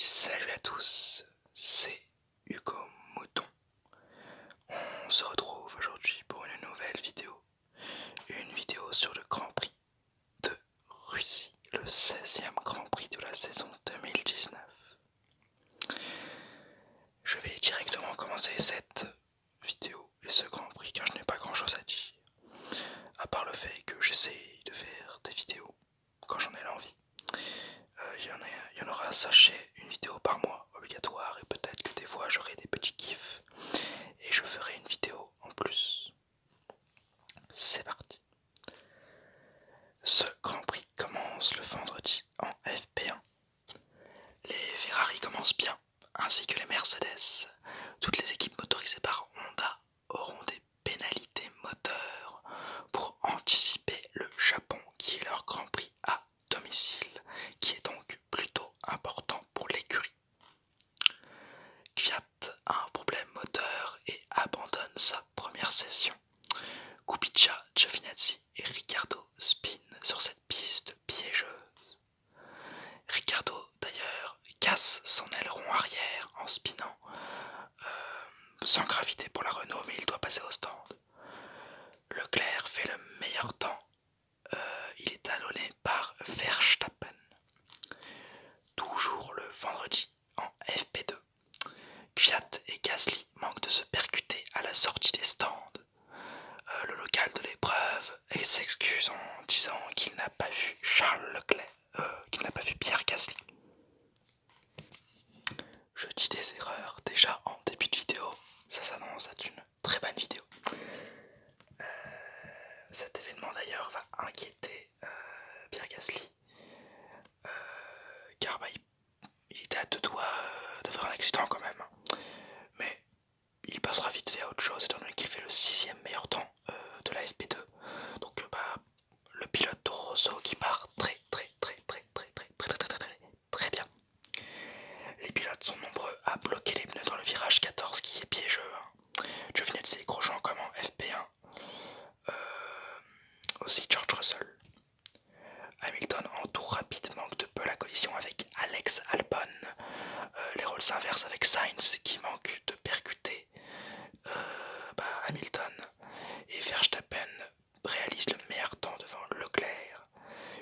Salut à tous, c'est Hugo Mouton. On se retrouve aujourd'hui pour une nouvelle vidéo. Une vidéo sur le Grand Prix de Russie, le 16e Grand Prix de la saison 2019. Je vais directement commencer cette vidéo et ce Grand Prix car je n'ai pas grand chose à dire. À part le fait que j'essaye de faire des vidéos quand j'en ai l'envie. Il y en aura, sachez, une vidéo par mois obligatoire et peut-être que des fois j'aurai des petits kiffs et je ferai une vidéo en plus. C'est parti. Ce Grand Prix commence le vendredi en FP1. Les Ferrari commencent bien, ainsi que les Mercedes. Toutes les équipes motorisées par Honda auront des pénalités moteurs pour anticiper le Japon qui est leur Grand Prix à domicile, qui est donc plutôt important pour l'écurie. Kvyat a un problème moteur et abandonne sa première session. Kubica, Giovinazzi et Ricciardo spinent sur cette piste piégeuse. Ricciardo d'ailleurs casse son aileron arrière en spinant, sans gravité pour la Renault, mais il doit passer au stand. Leclerc fait le meilleur temps, il est talonné par Verstappen. Toujours le vendredi en FP2. Kvyat et Gasly manquent de se percuter à la sortie des stands. Le local de l'épreuve s'excuse en disant qu'il n'a pas vu Charles Leclerc, qu'il n'a pas vu Pierre Gasly. Je dis des erreurs déjà en début de vidéo, ça s'annonce être une très bonne vidéo. Cet événement d'ailleurs va inquiéter Pierre Gasly, car il était à deux doigts de faire un accident quand même. Mais il passera vite fait à autre chose étant donné qu'il fait le 6e meilleur temps de la FP2. Donc le pilote Toro Rosso qui part très bien. Les pilotes sont nombreux à bloquer les pneus dans le virage 14 qui est piégeux. Giovinazzi et Grosjean comme en FP1. Aussi George Russell. Hamilton en tour rapide manque de peu la collision avec Alex Albon. Les rôles s'inversent avec Sainz qui manque de percuter Hamilton. Et Verstappen réalise le meilleur temps devant Leclerc.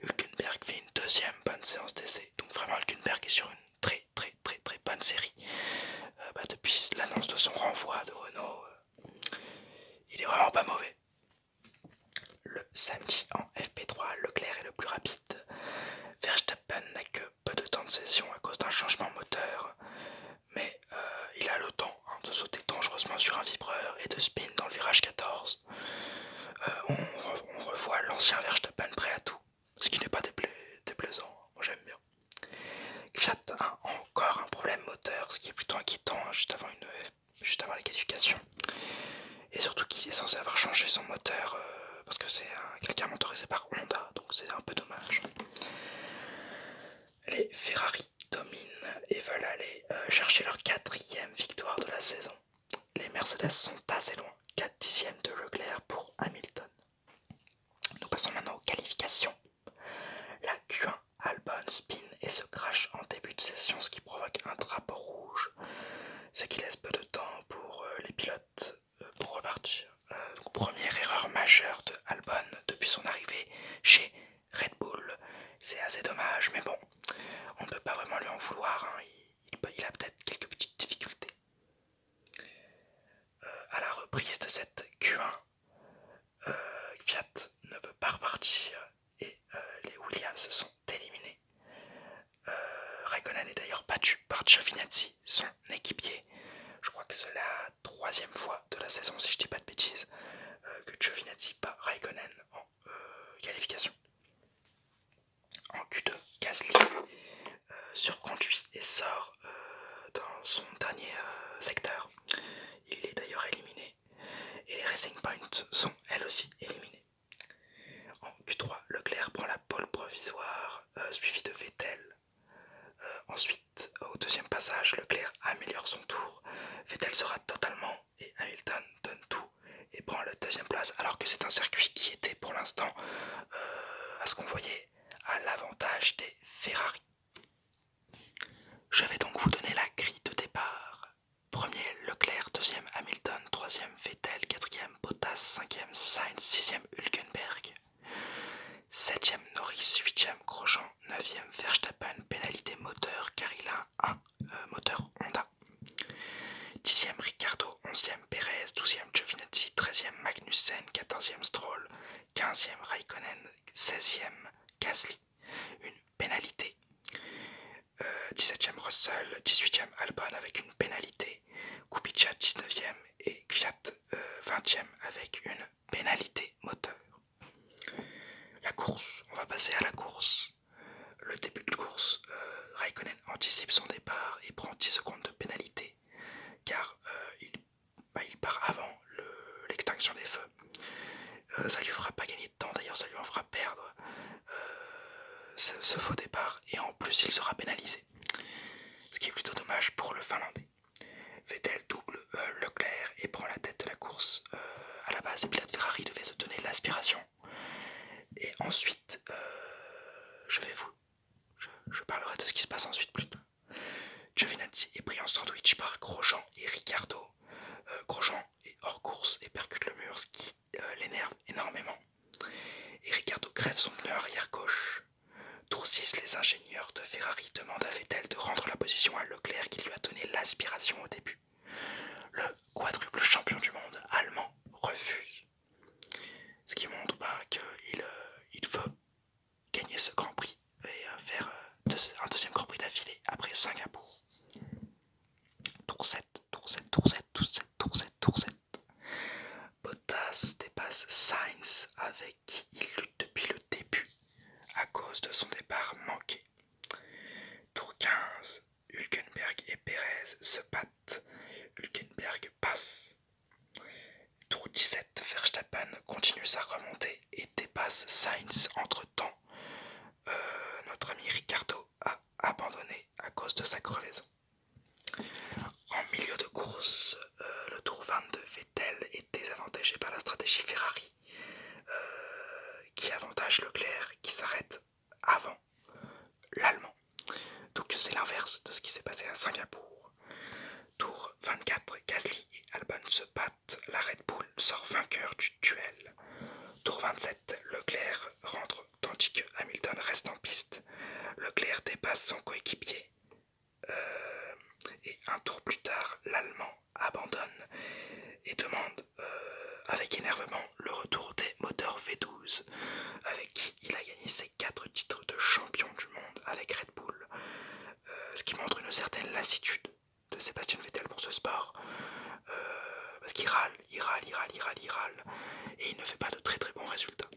Hülkenberg fait une deuxième bonne séance d'essai. Donc vraiment Hülkenberg est sur une très bonne série. Depuis l'annonce de son renvoi de Renault, il est vraiment pas mauvais. Le samedi en FP3, Leclerc est le plus rapide. Verstappen n'a que peu de temps de session à cause d'un changement moteur, mais il a le temps de sauter dangereusement sur un vibreur et de spin dans le virage 14. On revoit l'ancien Verstappen prêt à tout, ce qui n'est pas déplaisant, moi j'aime bien. Kvyat a encore un problème moteur, ce qui est plutôt inquiétant juste avant les qualifications. Et surtout qu'il est censé avoir changé son moteur parce que c'est quelqu'un motorisé par Honda, donc c'est un peu dommage. Les Ferrari dominent et veulent aller chercher leur 4e victoire de la saison. Les Mercedes sont assez loin, 4 dixièmes de Leclerc pour Hamilton. Nous passons maintenant aux qualifications. La Q1, Albon spin et se crache en début de session, ce qui provoque un drapeau rouge, ce qui laisse peu de temps pour les pilotes pour repartir. Donc, première erreur majeure de Albon depuis son arrivée chez Red Bull. C'est assez dommage, mais bon, on ne peut pas vraiment lui en vouloir, il a peut-être quelques petites difficultés. À la reprise de cette Q1, Kvyat ne peut pas repartir et les Williams sont éliminés. Raikkonen est d'ailleurs battu par Giovinazzi, son équipier. Je crois que c'est la 3e fois de la saison, si je dis pas de bêtises, que Giovinazzi bat Raikkonen en qualification. En Q2, Gasly surconduit et sort dans son dernier secteur. Il est d'ailleurs éliminé. Et les Racing Points sont elles aussi éliminées. En Q3, Leclerc prend la pole provisoire, suivi de Vettel. Ensuite, au deuxième passage, Leclerc améliore son tour. Vettel sera totalement et Hamilton donne tout et prend la 2e place, alors que c'est un circuit qui était pour l'instant, à ce qu'on voyait, à l'avantage des Ferrari. Je vais donc 5e Sainz, 6e Hülkenberg, 7e Norris, 8e Grosjean, 9e Verstappen, pénalité moteur car il a un moteur Honda. 10e Ricciardo, 11e Perez, 12e Giovinazzi, 13e Magnussen, 14e Stroll, 15e Raikkonen, 16e Gasly, une pénalité. 17e Russell, 18e Albon avec une pénalité, Kubica 19e et Kvyat 20e avec une pénalité moteur. La course, on va passer à la course. Le début de course, Raikkonen anticipe son départ et prend 10 secondes de pénalité car il part avant l'extinction des feux. Ça lui fera pas gagner de temps, d'ailleurs ça lui en fera perdre ce faux départ et en plus il sera pénalisé. Ce qui est plutôt dommage pour le Finlandais. Vettel double Leclerc et prend la tête de la course. À la base, les pilotes Ferrari devaient se donner l'aspiration. Et ensuite, je parlerai de ce qui se passe ensuite plus tard. Giovinazzi est pris en sandwich par Grosjean et Ricciardo. Grosjean est hors course et percute le mur, ce qui l'énerve énormément. Et Ricciardo crève son pneu arrière gauche. Tour 6, les ingénieurs de Ferrari demandent à Vettel de rendre la position à Leclerc qui lui a donné l'aspiration au début. Le quadruple champion du monde allemand refuse. Ce qui montre qu'il veut gagner ce Grand Prix et faire un deuxième Grand Prix d'affilée après Singapour. Tour 7, tour 7, tour 7, tour 7, tour 7, tour 7. Bottas dépasse Sainz avec qui il lutte depuis le début à cause de son départ manqué. Tour 15, Hülkenberg et Perez se battent. Hülkenberg passe. Tour 17, Verstappen continue sa remontée et dépasse Sainz. Entre-temps, notre ami Ricciardo a abandonné à cause de sa crevaison. En milieu de course, le tour 22, Vettel est désavantagé par la stratégie Ferrari qui avantage Leclerc qui s'arrête avant l'Allemand. Donc c'est l'inverse de ce qui s'est passé à Singapour. Tour 24, Gasly et Albon se battent, la Red Bull sort vainqueur du duel. Tour 27, Leclerc rentre tandis que Hamilton reste en piste. Leclerc dépasse son coéquipier et un tour plus tard, l'Allemand abandonne et demande avec énervement le retour des moteurs V12 avec qui il a gagné ses 4 titres de champion du monde avec Red Bull. Ce qui montre une certaine lassitude de Sébastien Vettel pour ce sport parce qu'il râle et il ne fait pas de très bons résultats.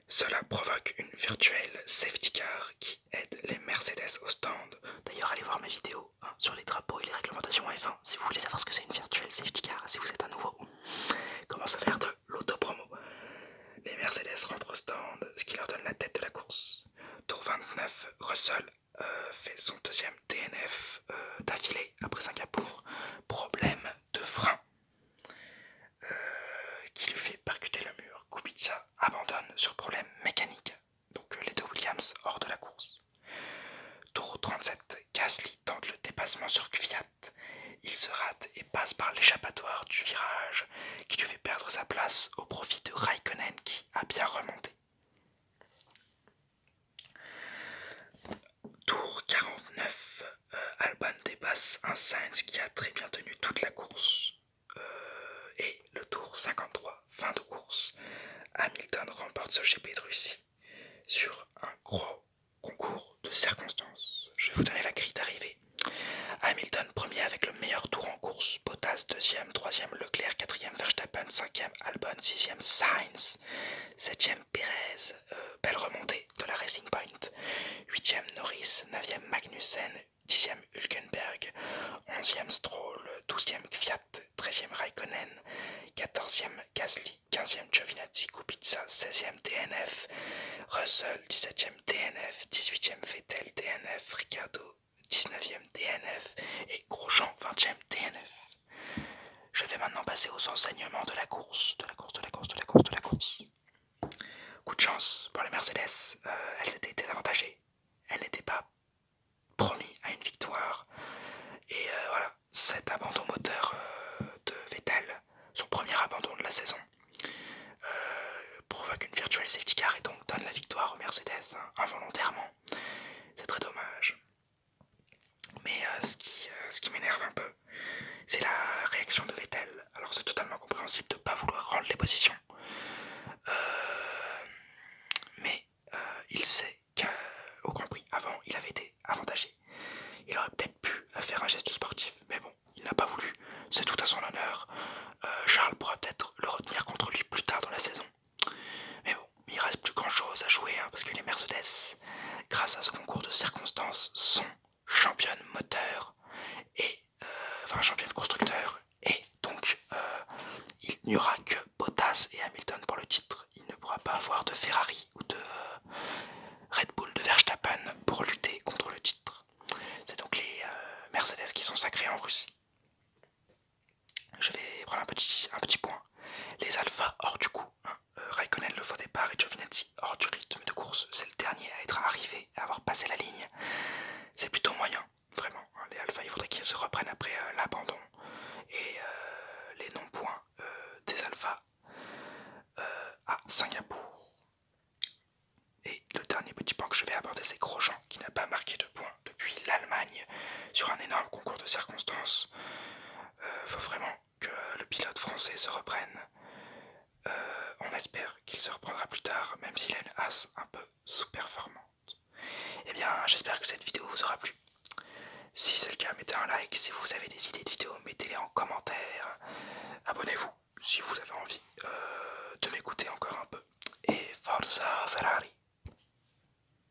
Cela provoque une virtuelle safety car qui aide les Mercedes au stand. D'ailleurs, allez voir mes vidéos sur les drapeaux et les réglementations F1 si vous voulez savoir ce que c'est une virtuelle safety car, si vous êtes un nouveau. Comment se faire de l'autopromo. Les Mercedes rentrent au stand, ce qui leur donne la tête de la course. Tour 29, Russell fait son deuxième DNF d'affilée après Singapour. Problème de frein qui lui fait percuter le mur. Kubica abandonne sur problème mécanique. Donc les deux Williams hors de la course. Tour 37, Gasly tente le dépassement sur Kvyat. Il se rate et passe par l'échappatoire du virage qui lui fait perdre sa place au profit de Raikkonen qui a bien remonté. Tour 49, Albon dépasse un Sainz qui a très bien tenu toute la course. Et le tour 53, fin de course, Hamilton remporte ce GP de Russie sur un gros concours de circonstances. Je vais vous donner la grille d'arrivée. Hamilton premier avec le meilleur tour en course, Bottas deuxième, troisième Leclerc, quatrième Verstappen, cinquième Albon, sixième Sainz, septième Perez, belle remontée de la Racing Point, huitième Norris, neuvième Magnussen, 10e Hülkenberg, 11e Stroll, 12e Kvyat, 13e Raikkonen, 14e Gasly, 15e Giovinazzi, Kubica, 16e DNF, Russell, 17e DNF, 18e Vettel DNF, Ricciardo, 19e DNF et Grosjean, 20e DNF. Je vais maintenant passer aux enseignements de la course, Coup de chance pour les Mercedes, elles étaient désavantagées, elles n'étaient pas promis à une victoire et voilà, cet abandon moteur de Vettel, son premier hein, involontairement. C'est très dommage. Mais ce qui m'énerve un peu, c'est la réaction de Vettel. Alors c'est totalement compréhensible de ne pas vouloir rendre les positions. Mais il sait qu'au Grand Prix avant, il avait été avantagé. Il aurait peut-être pu faire un geste sportif, mais bon, il n'a pas voulu. C'est tout à son honneur. Charles pourra peut-être le retenir contre lui plus tard dans la saison. Mais bon, il reste plus grand chose à jouer, hein, parce que les Mercedes, grâce à ce concours de circonstances, sont championnes moteur et enfin championnes constructeurs. Et donc il n'y aura que Bottas et Hamilton pour le titre. Il ne pourra pas avoir de Ferrari ou de Red Bull de Verstappen pour lutter contre le titre. C'est donc les Mercedes qui sont sacrés en Russie. Je vais prendre un petit point. Les Alpha hors du coup, hein. Raikkonen le faux départ et Giovinazzi hors du rythme de course. C'est le dernier à être arrivé, à avoir passé la ligne. C'est plutôt moyen, vraiment. Hein. Les Alpha, il faudrait qu'ils se reprennent après l'abandon et les non-points des Alpha à Singapour. Et le dernier petit point que je vais aborder, c'est Grosjean qui n'a pas marqué de points depuis l'Allemagne sur un énorme concours de circonstances. Faut vraiment que le pilote français se reprenne. On espère qu'il se reprendra plus tard, même s'il a une as un peu sous-performante. Eh bien, j'espère que cette vidéo vous aura plu. Si c'est le cas, mettez un like. Si vous avez des idées de vidéos, mettez-les en commentaire. Abonnez-vous si vous avez envie de m'écouter encore un peu. Et Forza Ferrari!